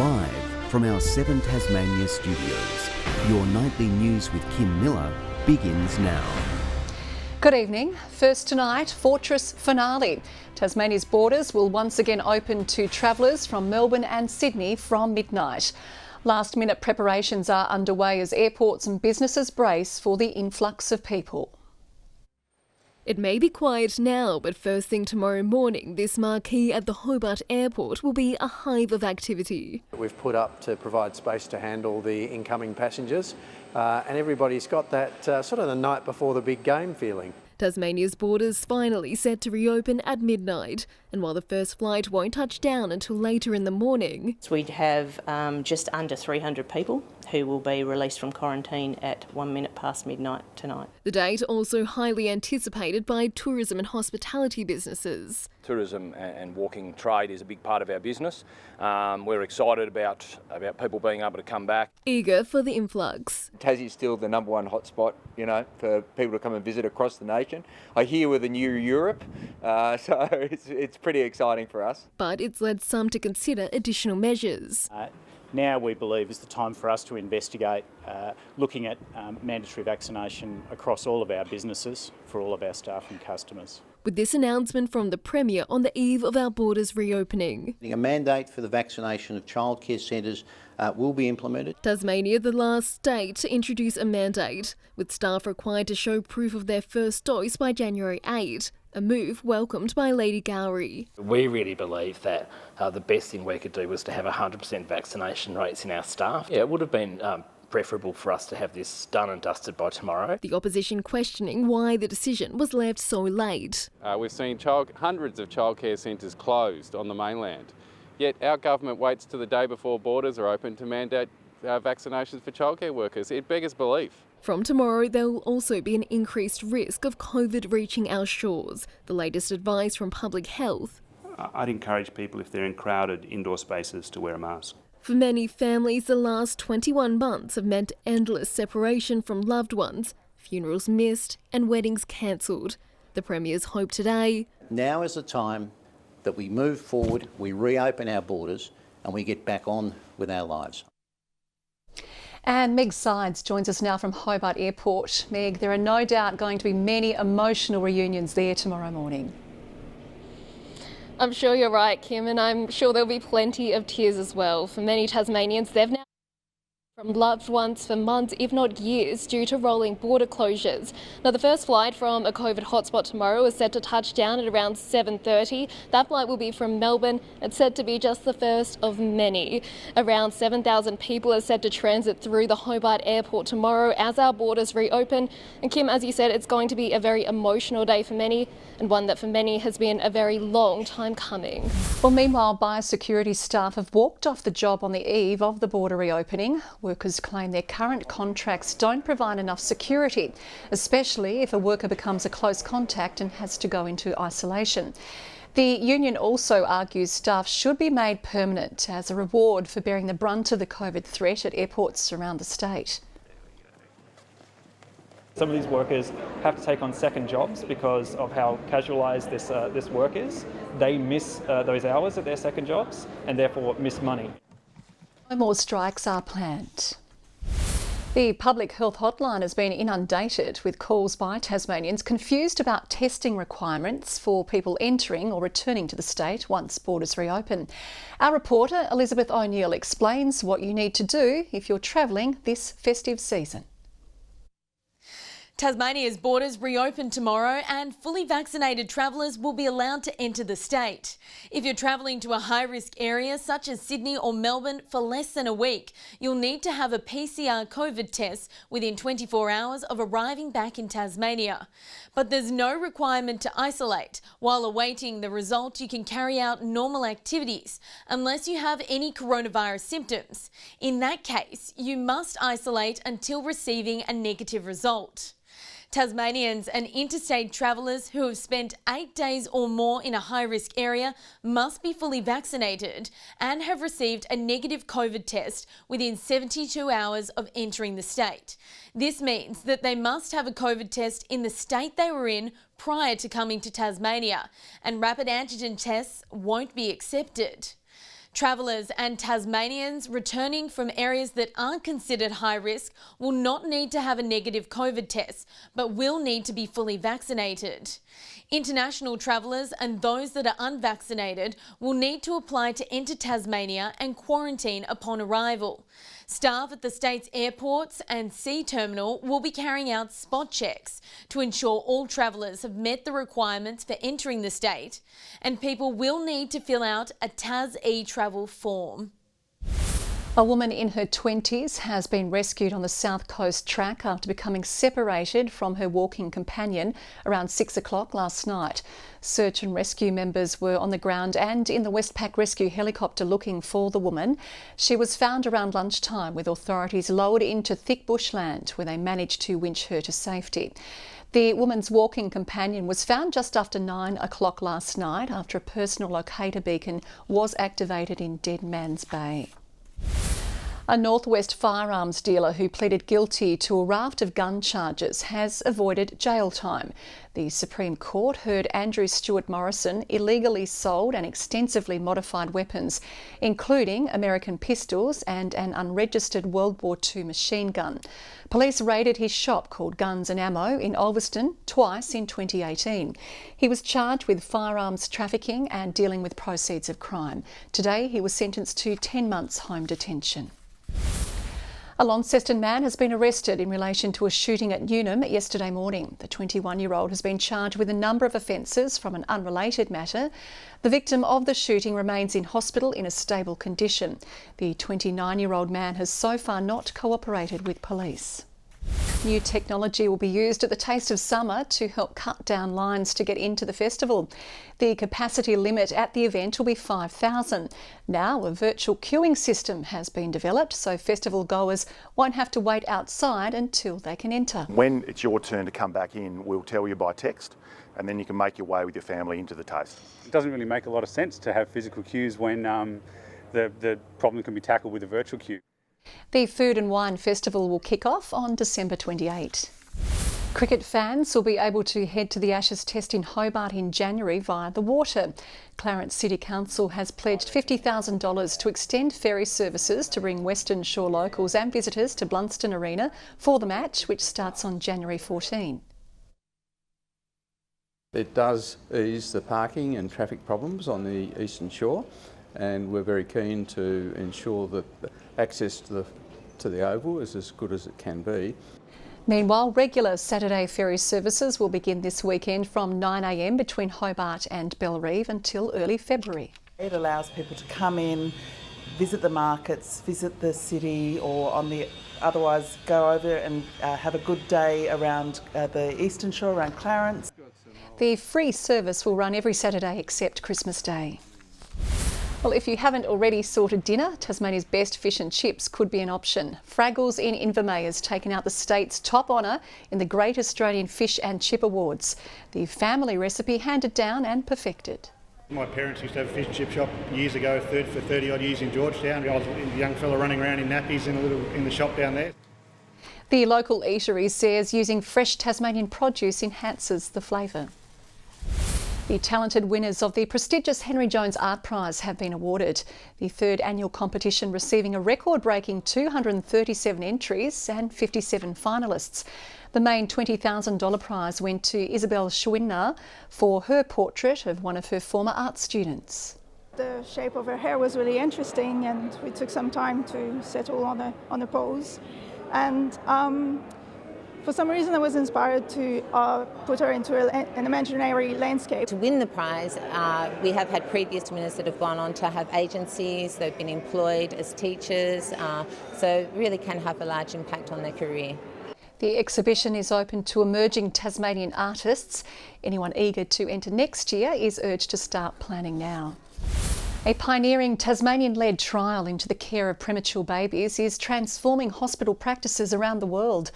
Live from our 7 Tasmania studios, your nightly news with Kim Miller begins now. Good evening. First tonight, Fortress finale. Tasmania's borders will once again open to travellers from Melbourne and Sydney from midnight. Last-minute preparations are underway as airports and businesses brace for the influx of people. It may be quiet now, but first thing tomorrow morning, this marquee at the Hobart Airport will be a hive of activity. We've put up to provide space to handle the incoming passengers, and everybody's got that sort of the night before the big game feeling. Tasmania's borders finally set to reopen at midnight, and while the first flight won't touch down until later in the morning, we'd have just under 300 people who will be released from quarantine at 1 minute past midnight tonight. The date also highly anticipated by tourism and hospitality businesses. Tourism and walking trade is a big part of our business. We're excited about people being able to come back. Eager for the influx. Tassie's still the number one hotspot, for people to come and visit across the nation. I hear we're the new Europe, so it's pretty exciting for us. But it's led some to consider additional measures. Now we believe is the time for us to investigate looking at mandatory vaccination across all of our businesses for all of our staff and customers. With this announcement from the Premier on the eve of our borders reopening. A mandate for the vaccination of childcare centres will be implemented. Tasmania, the last state to introduce a mandate, with staff required to show proof of their first dose by January 8. A move welcomed by Lady Gowrie. We really believe that the best thing we could do was to have 100% vaccination rates in our staff. Yeah, it would have been preferable for us to have this done and dusted by tomorrow. The opposition questioning why the decision was left so late. We've seen hundreds of childcare centres closed on the mainland, yet our government waits to the day before borders are open to mandate vaccinations for childcare workers. It beggars belief. From tomorrow, there will also be an increased risk of COVID reaching our shores. The latest advice from Public Health. I'd encourage people, if they're in crowded indoor spaces, to wear a mask. For many families, the last 21 months have meant endless separation from loved ones, funerals missed and weddings cancelled. The Premier's hope today. Now is the time that we move forward, we reopen our borders and we get back on with our lives. And Meg Sides joins us now from Hobart Airport. Meg, there are no doubt going to be many emotional reunions there tomorrow morning. I'm sure you're right, Kim, and I'm sure there'll be plenty of tears as well. For many Tasmanians, they've now from loved ones for months, if not years, due to rolling border closures. Now, the first flight from a COVID hotspot tomorrow is set to touch down at around 7:30. That flight will be from Melbourne. It's said to be just the first of many. Around 7,000 people are set to transit through the Hobart Airport tomorrow as our borders reopen. And Kim, as you said, it's going to be a very emotional day for many, and one that for many has been a very long time coming. Well, meanwhile, biosecurity staff have walked off the job on the eve of the border reopening. Workers claim their current contracts don't provide enough security, especially if a worker becomes a close contact and has to go into isolation. The union also argues staff should be made permanent as a reward for bearing the brunt of the COVID threat at airports around the state. Some of these workers have to take on second jobs because of how casualised this work is. They miss those hours at their second jobs and therefore miss money. No more strikes are planned. The Public Health Hotline has been inundated with calls by Tasmanians confused about testing requirements for people entering or returning to the state once borders reopen. Our reporter Elizabeth O'Neill explains what you need to do if you're travelling this festive season. Tasmania's borders reopen tomorrow and fully vaccinated travellers will be allowed to enter the state. If you're travelling to a high-risk area such as Sydney or Melbourne for less than a week, you'll need to have a PCR COVID test within 24 hours of arriving back in Tasmania. But there's no requirement to isolate. While awaiting the result, you can carry out normal activities unless you have any coronavirus symptoms. In that case, you must isolate until receiving a negative result. Tasmanians and interstate travellers who have spent 8 days or more in a high-risk area must be fully vaccinated and have received a negative COVID test within 72 hours of entering the state. This means that they must have a COVID test in the state they were in prior to coming to Tasmania, and rapid antigen tests won't be accepted. Travellers and Tasmanians returning from areas that aren't considered high risk will not need to have a negative COVID test, but will need to be fully vaccinated. International travellers and those that are unvaccinated will need to apply to enter Tasmania and quarantine upon arrival. Staff at the state's airports and sea terminal will be carrying out spot checks to ensure all travellers have met the requirements for entering the state, and people will need to fill out a Tas e-travel form. A woman in her 20s has been rescued on the South Coast track after becoming separated from her walking companion around 6 o'clock last night. Search and rescue members were on the ground and in the Westpac rescue helicopter looking for the woman. She was found around lunchtime with authorities lowered into thick bushland where they managed to winch her to safety. The woman's walking companion was found just after 9 o'clock last night after a personal locator beacon was activated in Dead Man's Bay. A Northwest firearms dealer who pleaded guilty to a raft of gun charges has avoided jail time. The Supreme Court heard Andrew Stewart Morrison illegally sold and extensively modified weapons, including American pistols and an unregistered World War II machine gun. Police raided his shop called Guns and Ammo in Ulverston twice in 2018. He was charged with firearms trafficking and dealing with proceeds of crime. Today he was sentenced to 10 months home detention. A Launceston man has been arrested in relation to a shooting at Newnham yesterday morning. The 21-year-old has been charged with a number of offences from an unrelated matter. The victim of the shooting remains in hospital in a stable condition. The 29-year-old man has so far not cooperated with police. New technology will be used at the Taste of Summer to help cut down lines to get into the festival. The capacity limit at the event will be 5,000. Now a virtual queuing system has been developed so festival goers won't have to wait outside until they can enter. When it's your turn to come back in, we'll tell you by text and then you can make your way with your family into the Taste. It doesn't really make a lot of sense to have physical queues when the problem can be tackled with a virtual queue. The Food and Wine Festival will kick off on December 28. Cricket fans will be able to head to the Ashes Test in Hobart in January via the water. Clarence City Council has pledged $50,000 to extend ferry services to bring Western Shore locals and visitors to Blunston Arena for the match, which starts on January 14. It does ease the parking and traffic problems on the Eastern Shore, and we're very keen to ensure that access to the Oval is as good as it can be. Meanwhile, regular Saturday ferry services will begin this weekend from 9 a.m. between Hobart and Bellerive until early February. It allows people to come in, visit the markets, visit the city, or otherwise go over and have a good day around the Eastern Shore, around Clarence. The free service will run every Saturday except Christmas Day. Well, if you haven't already sorted dinner, Tasmania's best fish and chips could be an option. Fraggles in Invermay has taken out the state's top honour in the Great Australian Fish and Chip Awards. The family recipe handed down and perfected. My parents used to have a fish and chip shop years ago, for 30 odd years in Georgetown. I was a young fella running around in nappies in the shop down there. The local eatery says using fresh Tasmanian produce enhances the flavour. The talented winners of the prestigious Henry Jones Art Prize have been awarded. The third annual competition receiving a record-breaking 237 entries and 57 finalists. The main $20,000 prize went to Isabel Schwinner for her portrait of one of her former art students. The shape of her hair was really interesting, and we took some time to settle on a pose. And for some reason I was inspired to put her into an imaginary landscape. To win the prize, we have had previous winners that have gone on to have agencies, they've been employed as teachers, so really can have a large impact on their career. The exhibition is open to emerging Tasmanian artists. Anyone eager to enter next year is urged to start planning now. A pioneering Tasmanian-led trial into the care of premature babies is transforming hospital practices around the world.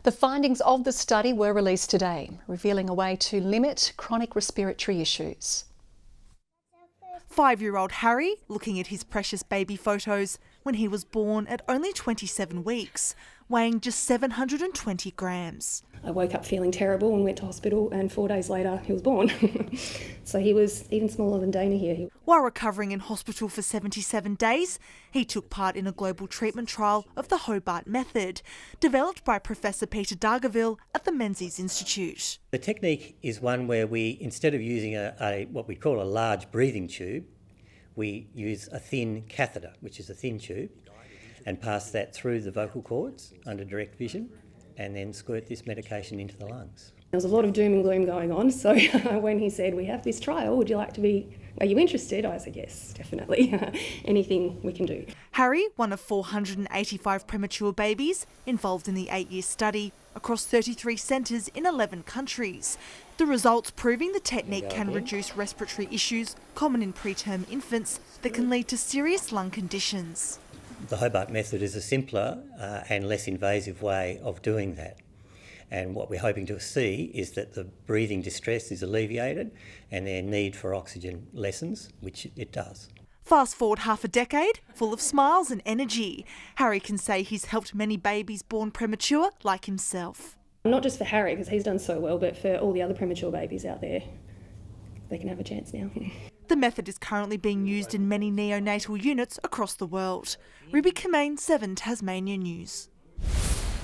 The findings of the study were released today, revealing a way to limit chronic respiratory issues. 5-year-old Harry, looking at his precious baby photos when he was born at only 27 weeks, weighing just 720 grams. I woke up feeling terrible and went to hospital, and 4 days later he was born. So he was even smaller than Dana here. While recovering in hospital for 77 days, he took part in a global treatment trial of the Hobart method, developed by Professor Peter Dargaville at the Menzies Institute. The technique is one where we, instead of using what we call a large breathing tube, we use a thin catheter, which is a thin tube, and pass that through the vocal cords under direct vision, and then squirt this medication into the lungs. There was a lot of doom and gloom going on, so when he said, "We have this trial, are you interested?" I said, "Yes, definitely. Anything we can do." Harry, one of 485 premature babies involved in the 8-year study across 33 centres in 11 countries. The results proving the technique can reduce respiratory issues common in preterm infants that can lead to serious lung conditions. The Hobart method is a simpler and less invasive way of doing that. And what we're hoping to see is that the breathing distress is alleviated and their need for oxygen lessens, which it does. Fast forward half a decade, full of smiles and energy. Harry can say he's helped many babies born premature like himself. Not just for Harry, because he's done so well, but for all the other premature babies out there. They can have a chance now. The method is currently being used in many neonatal units across the world. Ruby Kemain, 7 Tasmania News.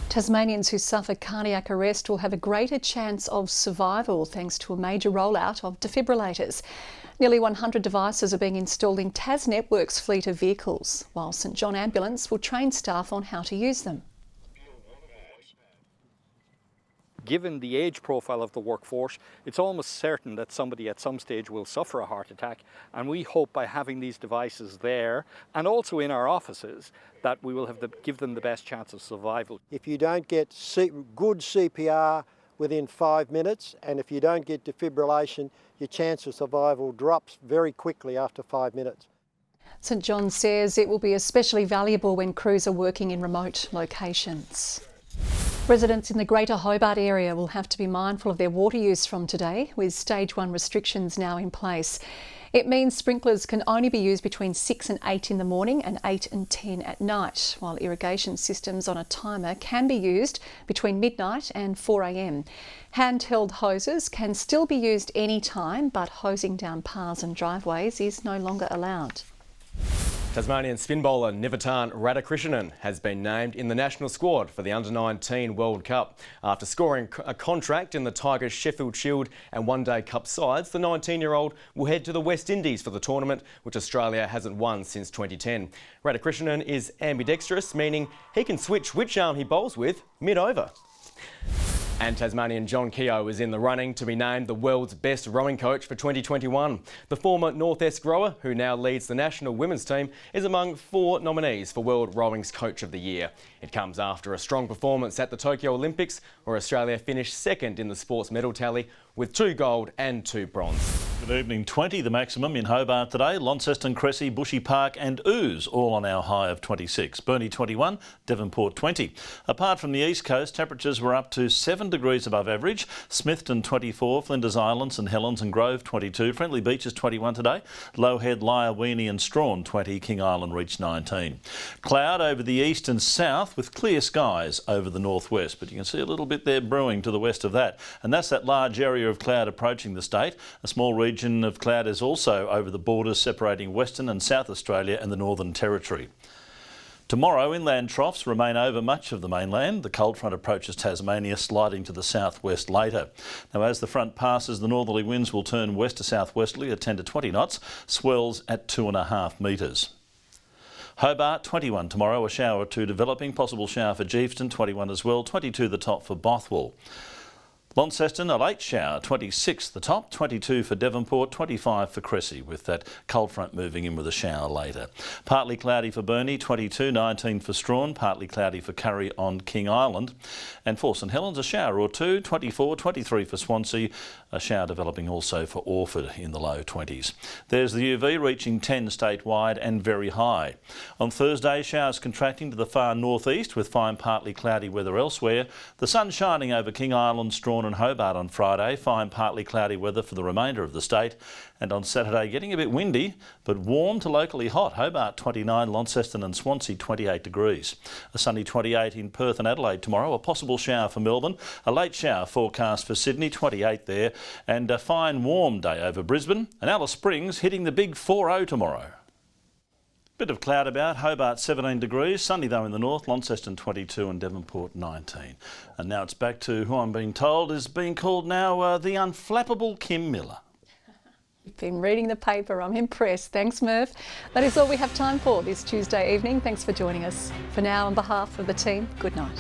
Tasmanians who suffer cardiac arrest will have a greater chance of survival thanks to a major rollout of defibrillators. Nearly 100 devices are being installed in TasNetwork's fleet of vehicles, while St John Ambulance will train staff on how to use them. Given the age profile of the workforce, it's almost certain that somebody at some stage will suffer a heart attack, and we hope by having these devices there and also in our offices that we will give them the best chance of survival. If you don't get good CPR within 5 minutes, and if you don't get defibrillation, your chance of survival drops very quickly after 5 minutes. St John says it will be especially valuable when crews are working in remote locations. Residents in the Greater Hobart area will have to be mindful of their water use from today, with Stage 1 restrictions now in place. It means sprinklers can only be used between 6 and 8 in the morning and 8 and 10 at night, while irrigation systems on a timer can be used between midnight and 4 a.m. Handheld hoses can still be used any time, but hosing down paths and driveways is no longer allowed. Tasmanian spin bowler Nivitan Radhakrishnan has been named in the national squad for the Under-19 World Cup. After scoring a contract in the Tigers Sheffield Shield and One Day Cup sides, the 19-year-old will head to the West Indies for the tournament, which Australia hasn't won since 2010. Radhakrishnan is ambidextrous, meaning he can switch which arm he bowls with mid-over. And Tasmanian John Keogh is in the running to be named the world's best rowing coach for 2021. The former North Esk rower, who now leads the national women's team, is among 4 nominees for World Rowing's Coach of the Year. It comes after a strong performance at the Tokyo Olympics, where Australia finished second in the sports medal tally with 2 gold and 2 bronze. Good evening. 20 the maximum in Hobart today. Launceston, Cressy, Bushy Park and Ooze all on our high of 26. Burnie 21, Devonport 20. Apart from the east coast, temperatures were up to 7 degrees above average. Smithton 24, Flinders Islands and Helens and Grove 22. Friendly Beaches 21 today. Lowhead, Lyre, Weenie and Strawn 20. King Island reached 19. Cloud over the east and south with clear skies over the northwest, but you can see a little bit there brewing to the west of that, and that's that large area of cloud approaching the state. A small region of cloud is also over the borders separating Western and South Australia and the Northern Territory. Tomorrow, inland troughs remain over much of the mainland. The cold front approaches Tasmania, sliding to the southwest later. Now, as the front passes, the northerly winds will turn west to southwesterly at 10 to 20 knots, swells at 2.5 metres. Hobart 21 tomorrow, a shower or 2 developing, possible shower for Geeveston 21 as well, 22 the top for Bothwell. Launceston, a late shower, 26 the top, 22 for Devonport, 25 for Cressy, with that cold front moving in with a shower later. Partly cloudy for Burnie, 22, 19 for Strawn, partly cloudy for Curry on King Island. And for St Helens, a shower or 2, 24, 23 for Swansea, a shower developing also for Orford in the low 20s. There's the UV reaching 10 statewide and very high. On Thursday, showers contracting to the far northeast with fine partly cloudy weather elsewhere. The sun shining over King Island, Strawn Melbourne and Hobart on Friday. Fine partly cloudy weather for the remainder of the state. And on Saturday, getting a bit windy, but warm to locally hot. Hobart 29, Launceston and Swansea 28 degrees. A sunny 28 in Perth and Adelaide tomorrow. A possible shower for Melbourne. A late shower forecast for Sydney, 28 there. And a fine warm day over Brisbane. And Alice Springs hitting the big 40 tomorrow. Bit of cloud about, Hobart 17 degrees, sunny though in the north, Launceston 22 and Devonport 19. And now it's back to who I'm being told is being called now the unflappable Kim Miller. You've been reading the paper, I'm impressed. Thanks, Merv. That is all we have time for this Tuesday evening. Thanks for joining us. For now, on behalf of the team, good night.